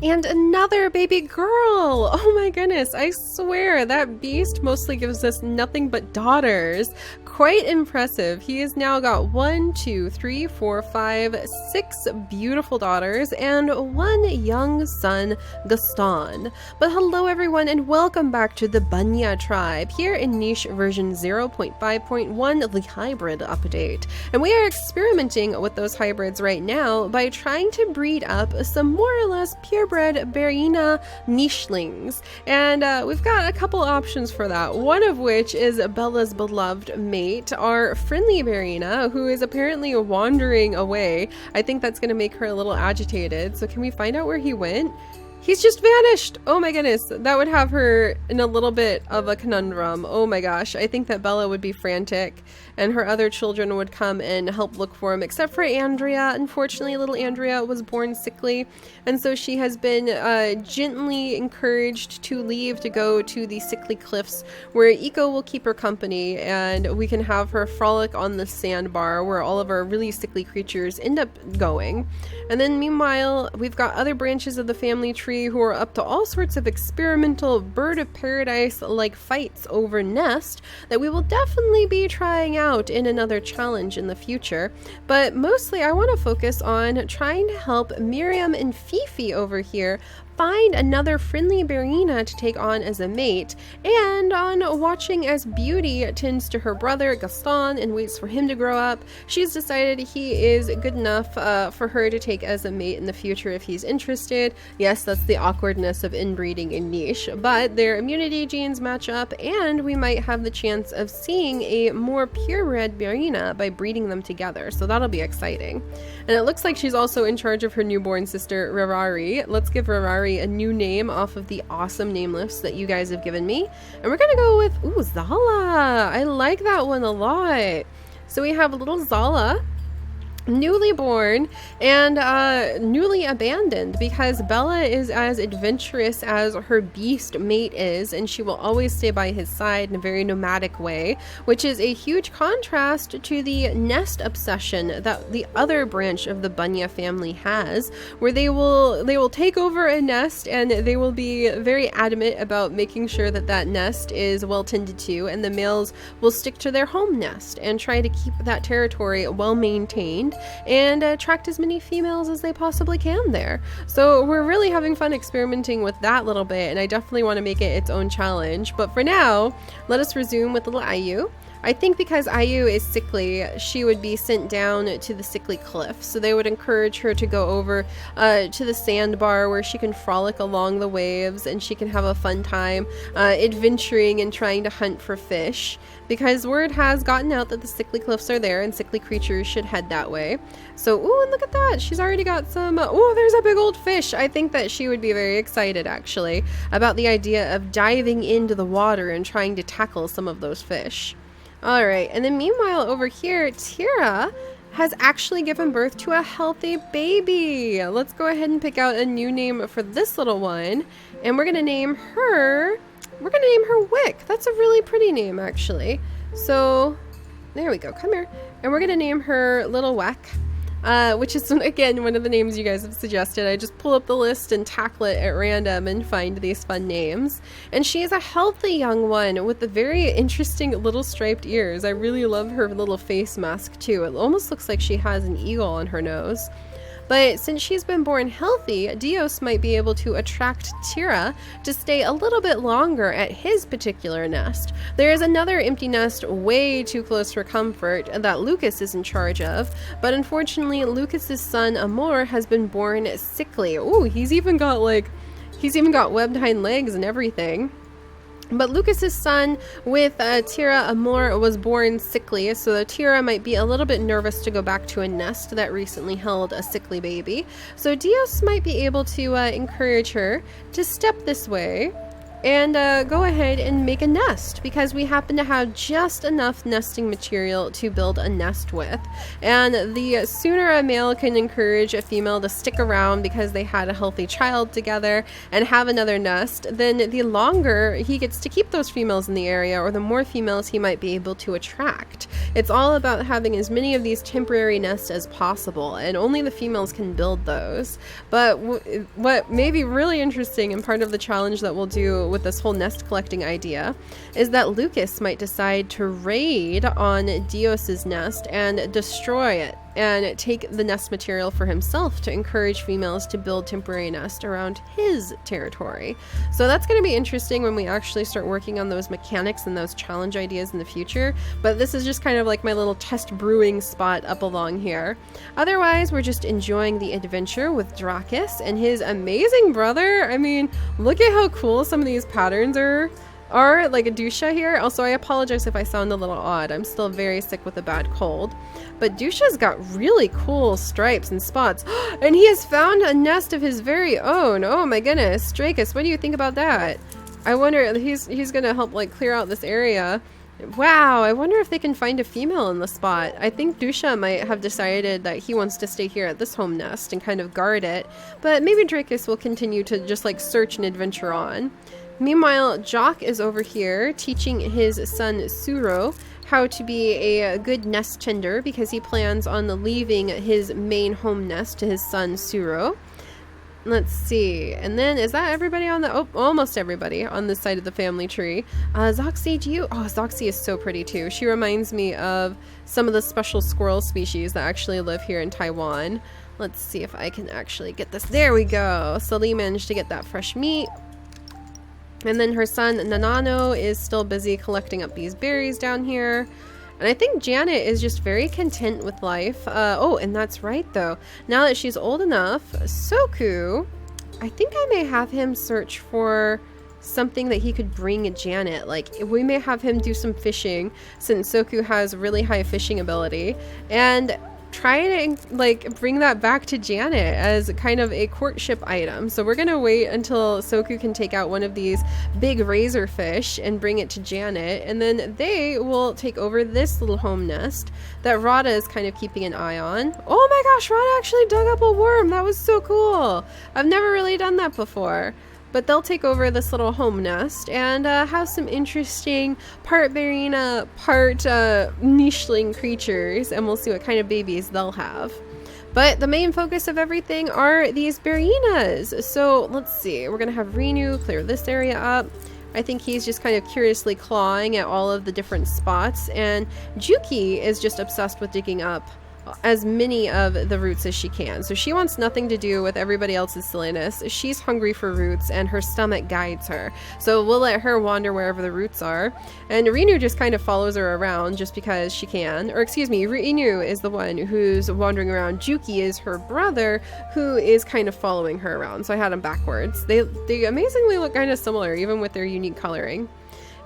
And another baby girl! Oh my goodness, I swear that beast mostly gives us nothing but daughters. Quite impressive. He has now got 1, 2, 3, 4, 5, 6 beautiful daughters and 1 young son, Gaston. But hello everyone and welcome back to the Bearynea tribe here in niche version 0.5.1, the hybrid update. And we are experimenting with those hybrids right now by trying to breed up some more or less purebred Bearynea nichelings. And we've got a couple options for that, one of which is Bella's beloved mate, our friendly Bearynea, who is apparently wandering away. I think that's going to make her a little agitated. So can we find out where he went? He's just vanished! Oh my goodness, that would have her in a little bit of a conundrum. Oh my gosh, I think that Bella would be frantic and her other children would come and help look for him, except for Andrea. Unfortunately, little Andrea was born sickly, and so she has been gently encouraged to leave to go to the sickly cliffs where Eco will keep her company and we can have her frolic on the sandbar where all of our really sickly creatures end up going. And then meanwhile, we've got other branches of the family tree who are up to all sorts of experimental bird of paradise like fights over nest that we will definitely be trying out in another challenge in the future. But mostly I want to focus on trying to help Miriam and Fifi over here find another friendly Bearynea to take on as a mate, and on watching as Beauty tends to her brother Gaston and waits for him to grow up. She's decided he is good enough for her to take as a mate in the future if he's interested. Yes, that's the awkwardness of inbreeding in niche, but their immunity genes match up and we might have the chance of seeing a more purebred Bearynea by breeding them together, so that'll be exciting. And it looks like she's also in charge of her newborn sister Rarari. Let's give Rarari a new name off of the awesome name lists that you guys have given me. And we're gonna go with, ooh, Zala. I like that one a lot. So we have little Zala, newly born and newly abandoned because Bella is as adventurous as her beast mate is, and she will always stay by his side in a very nomadic way, which is a huge contrast to the nest obsession that the other branch of the Bearynea family has, where they will take over a nest and they will be very adamant about making sure that that nest is well tended to, and the males will stick to their home nest and try to keep that territory well maintained and attract as many females as they possibly can there. So we're really having fun experimenting with that little bit, and I definitely want to make it its own challenge. But for now, let us resume with little Ayu. I think because Ayu is sickly, she would be sent down to the sickly cliff. So they would encourage her to go over to the sandbar where she can frolic along the waves and she can have a fun time adventuring and trying to hunt for fish. Because word has gotten out that the sickly cliffs are there and sickly creatures should head that way. So, ooh, and look at that. She's already got some, ooh, there's a big old fish. I think that she would be very excited, actually, about the idea of diving into the water and trying to tackle some of those fish. All right, and then meanwhile over here, Tira has actually given birth to a healthy baby. Let's go ahead and pick out a new name for this little one, and we're gonna name her Wick. That's a really pretty name, actually. So there we go, come here. And we're gonna name her Little Weck, which is, again, one of the names you guys have suggested. I just pull up the list and tackle it at random and find these fun names. And she is a healthy young one with the very interesting little striped ears. I really love her little face mask too. It almost looks like she has an eagle on her nose. But since she's been born healthy, Dios might be able to attract Tira to stay a little bit longer at his particular nest. There is another empty nest way too close for comfort that Lucas is in charge of, but unfortunately Lucas's son Amor has been born sickly. Ooh, he's even got webbed hind legs and everything. But Lucas's son with Tira Amor was born sickly, so Tira might be a little bit nervous to go back to a nest that recently held a sickly baby. So Dios might be able to encourage her to step this way and go ahead and make a nest, because we happen to have just enough nesting material to build a nest with. And the sooner a male can encourage a female to stick around because they had a healthy child together and have another nest, then the longer he gets to keep those females in the area, or the more females he might be able to attract. It's all about having as many of these temporary nests as possible, and only the females can build those. But what may be really interesting, and part of the challenge that we'll do with this whole nest collecting idea, is that Lucas might decide to raid on Dios's nest and destroy it, and take the nest material for himself to encourage females to build temporary nests around his territory. So that's going to be interesting when we actually start working on those mechanics and those challenge ideas in the future. But this is just kind of like my little test brewing spot up along here. Otherwise, we're just enjoying the adventure with Dracus and his amazing brother. I mean, look at how cool some of these patterns are like a Dusha here. Also, I apologize if I sound a little odd. I'm still very sick with a bad cold. But Dusha's got really cool stripes and spots. And he has found a nest of his very own. Oh my goodness. Dracus, what do you think about that? I wonder, he's gonna help like clear out this area. Wow, I wonder if they can find a female in the spot. I think Dusha might have decided that he wants to stay here at this home nest and kind of guard it. But maybe Dracus will continue to just like search and adventure on. Meanwhile, Jock is over here teaching his son Suro how to be a good nest tender, because he plans on leaving his main home nest to his son Suro. Let's see. And then is that everybody on the... Oh, almost everybody on this side of the family tree. Zoxy, do you... Oh, Zoxy is so pretty too. She reminds me of some of the special squirrel species that actually live here in Taiwan. Let's see if I can actually get this. There we go. Celie managed to get that fresh meat. And then her son Nanano is still busy collecting up these berries down here. And I think Janet is just very content with life. Oh, and that's right though. Now that she's old enough, Soku, I think I may have him search for something that he could bring Janet. Like, we may have him do some fishing, since Soku has really high fishing ability. And try to like bring that back to Janet as kind of a courtship item. So we're gonna wait until Soku can take out one of these big razor fish and bring it to Janet, and then they will take over this little home nest that Rada is kind of keeping an eye on. Oh my gosh, Rada actually dug up a worm. That was so cool. I've never really done that before. But they'll take over this little home nest and have some interesting part Bearynea, part nicheling creatures, and we'll see what kind of babies they'll have. But the main focus of everything are these Bearyneas. So let's see, we're going to have Renu clear this area up. I think he's just kind of curiously clawing at all of the different spots, and Juki is just obsessed with digging up as many of the roots as she can. So she wants nothing to do with everybody else's silliness. She's hungry for roots and her stomach guides her. So we'll let her wander wherever the roots are. And Renu just kind of follows her around just because she can. Or excuse me, Renu is the one who's wandering around. Juki is her brother who is kind of following her around. So I had them backwards. They amazingly look kind of similar, even with their unique coloring.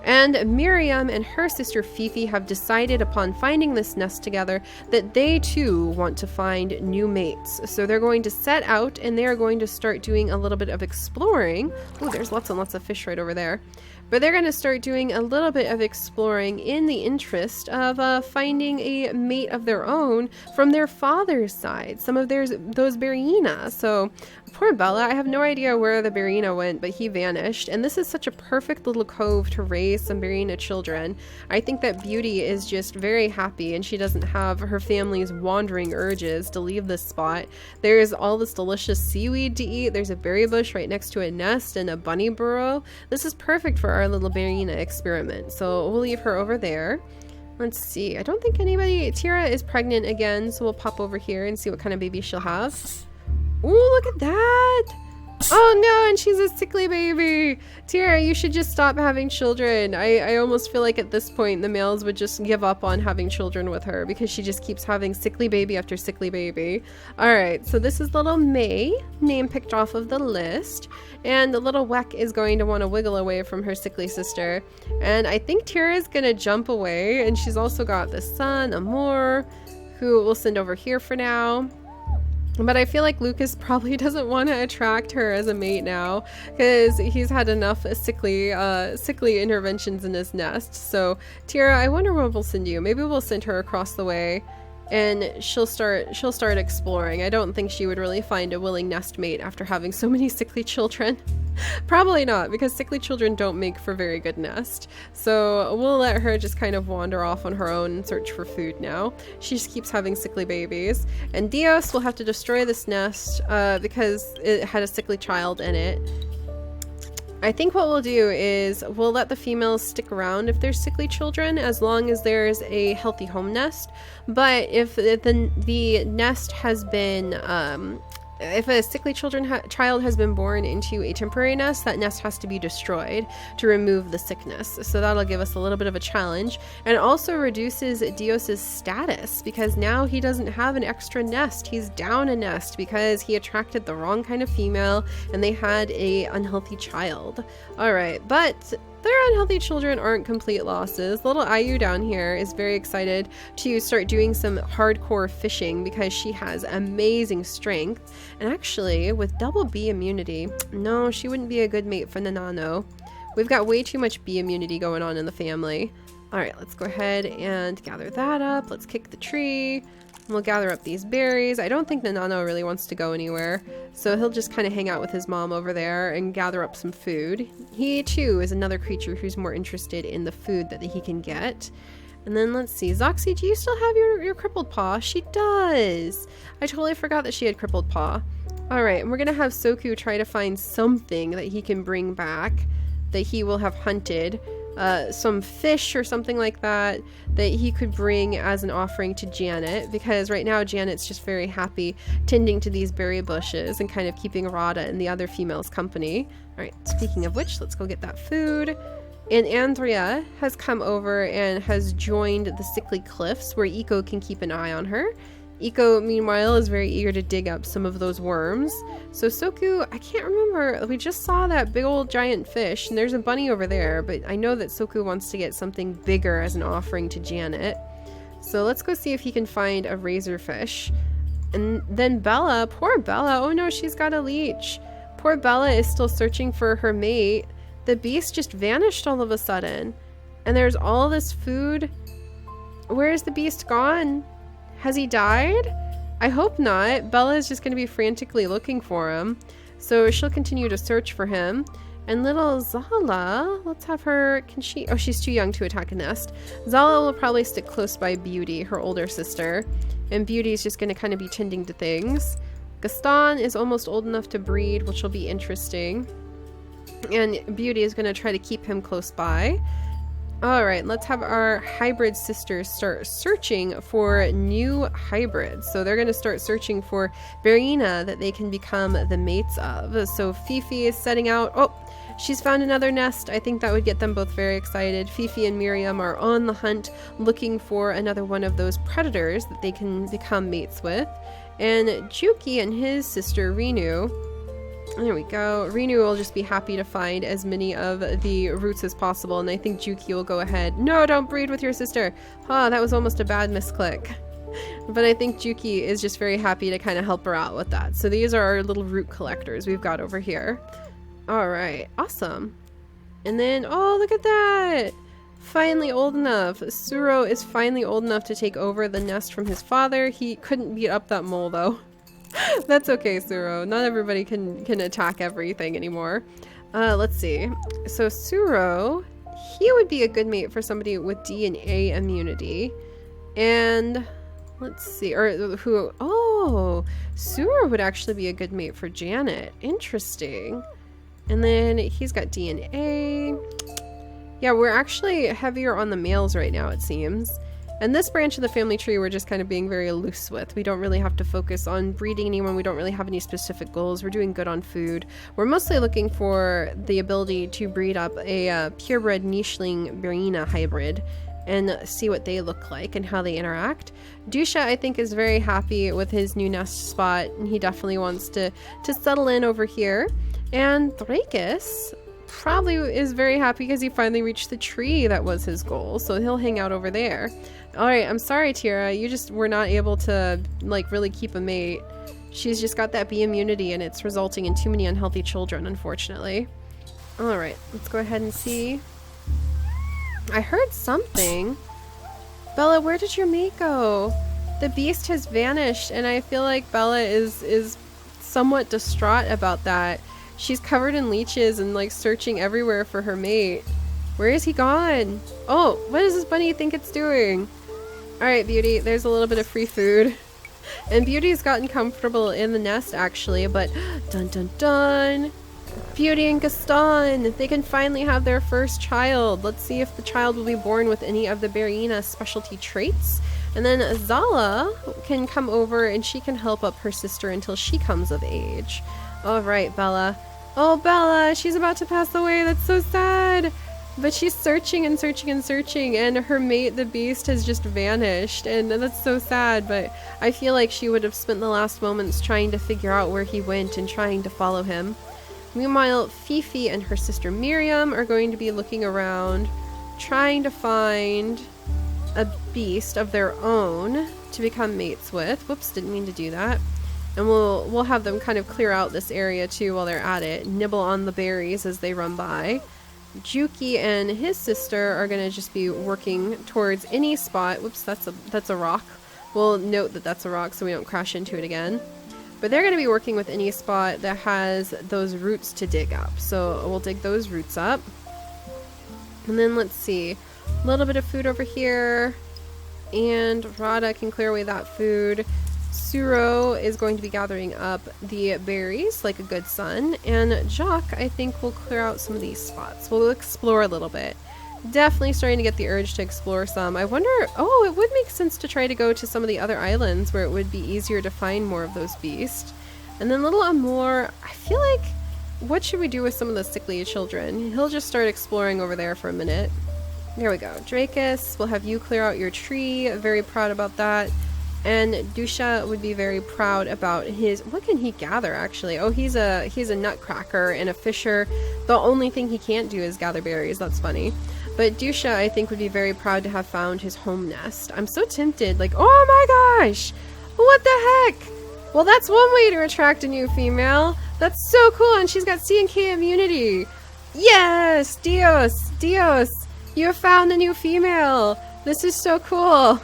And Miriam and her sister Fifi have decided upon finding this nest together that they too want to find new mates. So they're going to set out and they are going to start doing a little bit of exploring. Oh, there's lots and lots of fish right over there. But they're going to start doing a little bit of exploring in the interest of finding a mate of their own from their father's side, some of those Bearynea. So poor Bella, I have no idea where the Bearynea went, but he vanished. And this is such a perfect little cove to raise some Bearynea children. I think that Beauty is just very happy and she doesn't have her family's wandering urges to leave this spot. There's all this delicious seaweed to eat. There's a berry bush right next to a nest and a bunny burrow. This is perfect for our little Bearynea experiment. So we'll leave her over there. Let's see. I don't think Tira is pregnant again, so we'll pop over here and see what kind of baby she'll have. Ooh, look at that! Oh no, and she's a sickly baby! Tira, you should just stop having children. I almost feel like at this point the males would just give up on having children with her because she just keeps having sickly baby after sickly baby. Alright, so this is little May, name picked off of the list. And the little Weck is going to want to wiggle away from her sickly sister. And I think Tira is going to jump away, and she's also got the son, Amor, who we'll send over here for now. But I feel like Lucas probably doesn't want to attract her as a mate now because he's had enough sickly interventions in his nest. So Tira, I wonder where we'll send you. Maybe we'll send her across the way and she'll start exploring. I don't think she would really find a willing nest mate after having so many sickly children. Probably not, because sickly children don't make for very good nest. So we'll let her just kind of wander off on her own and search for food now. She just keeps having sickly babies. And Dios will have to destroy this nest because it had a sickly child in it. I think what we'll do is we'll let the females stick around if there's sickly children, as long as there's a healthy home nest. But if the nest has been if a sickly child has been born into a temporary nest, that nest has to be destroyed to remove the sickness. So that'll give us a little bit of a challenge, and also reduces Dios's status because now he doesn't have an extra nest. He's down a nest because he attracted the wrong kind of female and they had a unhealthy child. All right, but their unhealthy children aren't complete losses. Little Ayu down here is very excited to start doing some hardcore fishing because she has amazing strength. And actually, with double bee immunity, no, she wouldn't be a good mate for Nanano. We've got way too much bee immunity going on in the family. All right, let's go ahead and gather that up. Let's kick the tree. We'll gather up these berries. I don't think Nanano really wants to go anywhere, so he'll just kind of hang out with his mom over there and gather up some food. He too is another creature who's more interested in the food that he can get. And then let's see, Zoxy, do you still have your crippled paw? She does! I totally forgot that she had crippled paw. Alright, and we're gonna have Soku try to find something that he can bring back that he will have hunted. Some fish or something like that he could bring as an offering to Janet, because right now Janet's just very happy tending to these berry bushes and kind of keeping Rada and the other females company. Alright, speaking of which, let's go get that food. And Andrea has come over and has joined the sickly cliffs where Iko can keep an eye on her. Iko, meanwhile, is very eager to dig up some of those worms. So Soku, I can't remember, we just saw that big old giant fish, and there's a bunny over there, but I know that Soku wants to get something bigger as an offering to Janet. So let's go see if he can find a razorfish. And then Bella, poor Bella, oh no, she's got a leech. Poor Bella is still searching for her mate. The beast just vanished all of a sudden. And there's all this food. Where is the beast gone? Has he died? I hope not. Bella is just going to be frantically looking for him. So she'll continue to search for him. And little Zala, let's have her, can she, oh, she's too young to attack a nest. Zala will probably stick close by Beauty, her older sister. And Beauty is just going to kind of be tending to things. Gaston is almost old enough to breed, which will be interesting. And Beauty is going to try to keep him close by. Alright, let's have our hybrid sisters start searching for new hybrids. So they're going to start searching for Bearynea that they can become the mates of. So Fifi is setting out. Oh, she's found another nest. I think that would get them both very excited. Fifi and Miriam are on the hunt looking for another one of those predators that they can become mates with. And Juki and his sister Renu, there we go. Renu will just be happy to find as many of the roots as possible, and I think Juki will go ahead. No, don't breed with your sister. Oh, that was almost a bad misclick. But I think Juki is just very happy to kind of help her out with that. So these are our little root collectors we've got over here. Alright, awesome. And then, oh, look at that! Finally old enough. Suro is finally old enough to take over the nest from his father. He couldn't beat up that mole, though. That's okay, Suro. Not everybody can attack everything anymore. Let's see. So Suro, he would be a good mate for somebody with DNA immunity. And let's see, or who, oh, Suro would actually be a good mate for Janet. Interesting. And then he's got DNA. Yeah, we're actually heavier on the males right now, it seems. And this branch of the family tree we're just kind of being very loose with. We don't really have to focus on breeding anyone. We don't really have any specific goals. We're doing good on food. We're mostly looking for the ability to breed up a purebred nicheling Bearynea hybrid and see what they look like and how they interact. Dusha, I think, is very happy with his new nest spot, and he definitely wants to settle in over here. And Thrakis probably is very happy because he finally reached the tree that was his goal, so he'll hang out over there. Alright, I'm sorry, Tira, you just were not able to, like, really keep a mate. She's just got that bee immunity and it's resulting in too many unhealthy children, unfortunately. Alright, let's go ahead and see. I heard something. Bella, where did your mate go? The beast has vanished and I feel like Bella is somewhat distraught about that. She's covered in leeches and like searching everywhere for her mate. Where is he gone? Oh, what does this bunny think it's doing? Alright, Beauty, there's a little bit of free food. And Beauty's gotten comfortable in the nest actually, but dun dun dun! Beauty and Gaston, they can finally have their first child. Let's see if the child will be born with any of the Bearynea specialty traits. And then Zala can come over and she can help up her sister until she comes of age. Alright, Bella. Oh, Bella, she's about to pass away. That's so sad. But she's searching and searching and searching, and her mate, the beast, has just vanished. And that's so sad, but I feel like she would have spent the last moments trying to figure out where he went and trying to follow him. Meanwhile, Fifi and her sister Miriam are going to be looking around, trying to find a beast of their own to become mates with. Whoops, didn't mean to do that. And we'll have them kind of clear out this area too while they're at it, nibble on the berries as they run by. Juki and his sister are going to just be working towards any spot. Whoops, that's a rock. We'll note that that's a rock so we don't crash into it again. But they're going to be working with any spot that has those roots to dig up. So we'll dig those roots up. And then let's see. A little bit of food over here. And Radha can clear away that food. Suro is going to be gathering up the berries like a good son, and Jacques, I think, will clear out some of these spots. We'll explore a little bit. Definitely starting to get the urge to explore some. I wonder, oh, it would make sense to try to go to some of the other islands where it would be easier to find more of those beasts. And then little Amour, I feel like, what should we do with some of the sickly children? He'll just start exploring over there for a minute. There we go. Dracus, we'll have you clear out your tree. Very proud about that. And Dusha would be very proud about his, what can he gather actually? Oh, he's a nutcracker and a fisher. The only thing he can't do is gather berries. That's funny. But Dusha, I think, would be very proud to have found his home nest. I'm so tempted, like, oh my gosh, what the heck? Well, that's one way to attract a new female. That's so cool, and she's got C&K immunity. Yes, Dios, you have found a new female. This is so cool.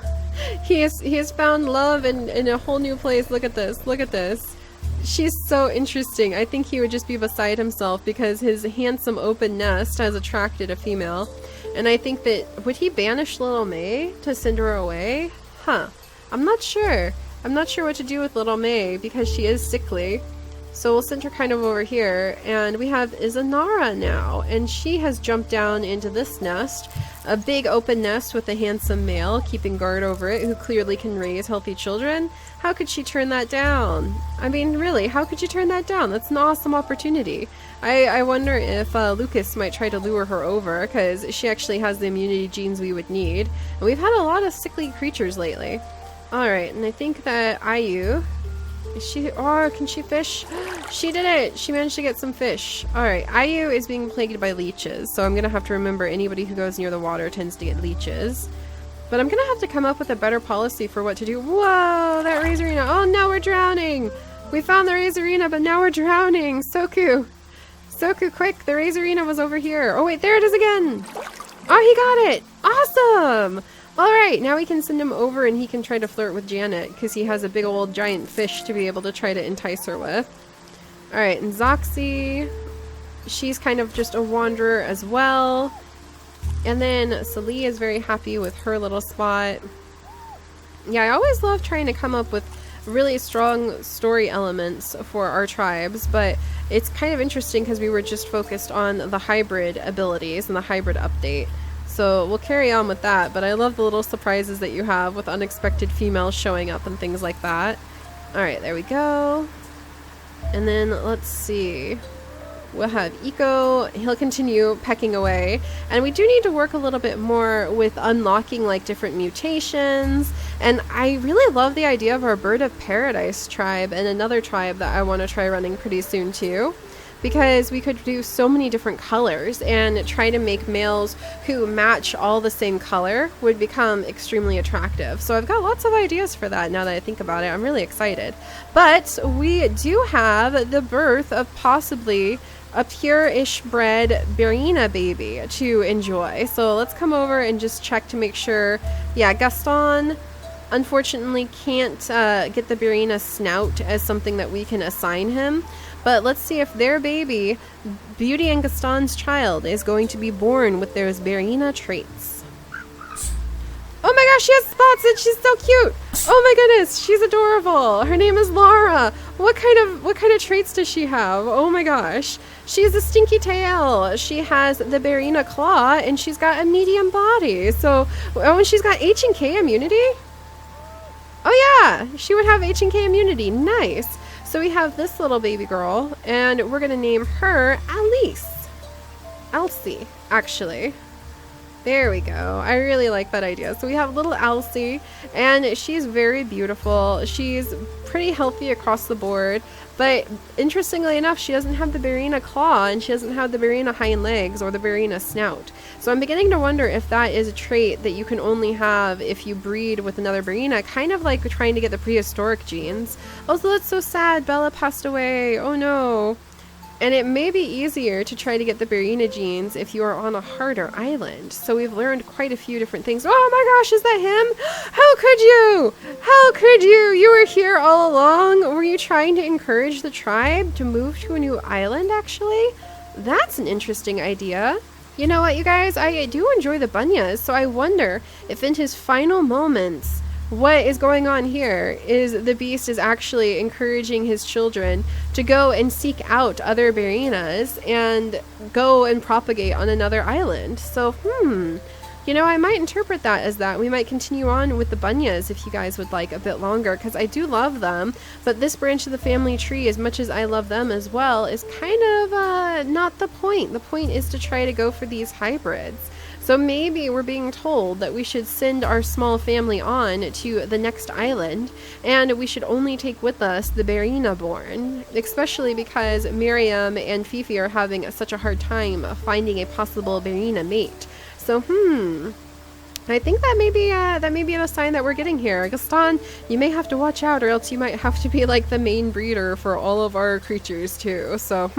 He has found love in a whole new place. Look at this. She's so interesting. I think he would just be beside himself because his handsome open nest has attracted a female. And I think that, would he banish little May to send her away? Huh. I'm not sure. I'm not sure what to do with little May because she is sickly. So we'll send her kind of over here, and we have Izanara now, and she has jumped down into this nest, a big open nest with a handsome male keeping guard over it who clearly can raise healthy children. How could she turn that down? I mean, really, how could you turn that down? That's an awesome opportunity. I wonder if Lucas might try to lure her over, because she actually has the immunity genes we would need, and we've had a lot of sickly creatures lately. Alright, and I think that Ayu... can she fish? She did it! She managed to get some fish. Alright, Ayu is being plagued by leeches, so I'm gonna have to remember anybody who goes near the water tends to get leeches. But I'm gonna have to come up with a better policy for what to do. Whoa! That Razorina! Oh, now we're drowning! We found the Razorina, but now we're drowning! Soku! Soku, quick! The Razorina was over here! Oh wait, there it is again! Oh, he got it! Awesome! Alright, now we can send him over and he can try to flirt with Janet, because he has a big old giant fish to be able to try to entice her with. Alright, and Zoxy, she's kind of just a wanderer as well. And then Celie is very happy with her little spot. Yeah, I always love trying to come up with really strong story elements for our tribes, but it's kind of interesting because we were just focused on the hybrid abilities and the hybrid update. So we'll carry on with that, but I love the little surprises that you have with unexpected females showing up and things like that. Alright, there we go. And then let's see. We'll have Eco. He'll continue pecking away. And we do need to work a little bit more with unlocking like different mutations. And I really love the idea of our Bird of Paradise tribe and another tribe that I want to try running pretty soon too. because we could do so many different colors, and try to make males who match all the same color would become extremely attractive. So I've got lots of ideas for that now that I think about it. I'm really excited. But we do have the birth of possibly a pure-ish bred Bearynea baby to enjoy. So let's come over and just check to make sure. Yeah, Gaston unfortunately can't get the Bearynea snout as something that we can assign him. But let's see if their baby, Beauty and Gaston's child, is going to be born with those Bearynea traits. Oh my gosh, she has spots and she's so cute. Oh my goodness, she's adorable. Her name is Laura. What kind of traits does she have? Oh my gosh. She has a stinky tail. She has the Bearynea claw, and she's got a medium body. So, oh, and she's got H and K immunity. Oh yeah, she would have H and K immunity. Nice. So we have this little baby girl, and we're gonna name her Elsie, actually. There we go. I really like that idea. So we have little Elsie, and she's very beautiful. She's pretty healthy across the board, but interestingly enough, she doesn't have the Bearynea claw, and she doesn't have the Bearynea hind legs or the Bearynea snout. So I'm beginning to wonder if that is a trait that you can only have if you breed with another Bearynea, kind of like trying to get the prehistoric genes. Also, that's so sad. Bella passed away. Oh no. And it may be easier to try to get the Bearynea genes if you are on a harder island. So we've learned quite a few different things. Oh my gosh, is that him? How could you? How could you? You were here all along. Were you trying to encourage the tribe to move to a new island, actually? That's an interesting idea. You know what, you guys? I do enjoy the Bunyas, so I wonder if in his final moments, what is going on here is the beast is actually encouraging his children to go and seek out other Bearyenas and go and propagate on another island. So, you know, I might interpret that as that. We might continue on with the Bunyas if you guys would like a bit longer, because I do love them, but this branch of the family tree, as much as I love them as well, is kind of not the point. The point is to try to go for these hybrids. So maybe we're being told that we should send our small family on to the next island, and we should only take with us the Bearynea born, especially because Miriam and Fifi are having such a hard time finding a possible Bearynea mate. So, I think that may be a sign that we're getting here. Gaston, you may have to watch out, or else you might have to be like the main breeder for all of our creatures too. So,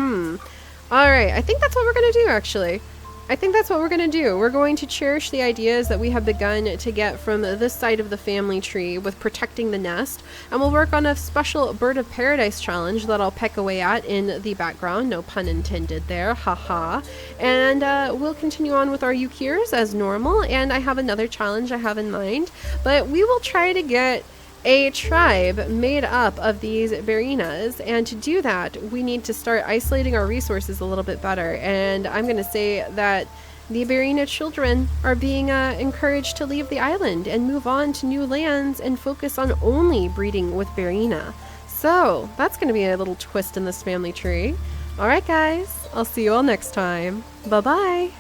Alright, I think that's what we're gonna do, actually. I think that's what we're going to do. We're going to cherish the ideas that we have begun to get from this side of the family tree with protecting the nest, and we'll work on a special Bird of Paradise challenge that I'll peck away at in the background. No pun intended there, haha. And we'll continue on with our Yukirs as normal, and I have another challenge I have in mind, but we will try to get a tribe made up of these Bearyenas, and to do that we need to start isolating our resources a little bit better, and I'm going to say that the Bearynea children are being encouraged to leave the island and move on to new lands and focus on only breeding with Bearynea. So that's going to be a little twist in this family tree. Alright guys, I'll see you all next time. Bye bye!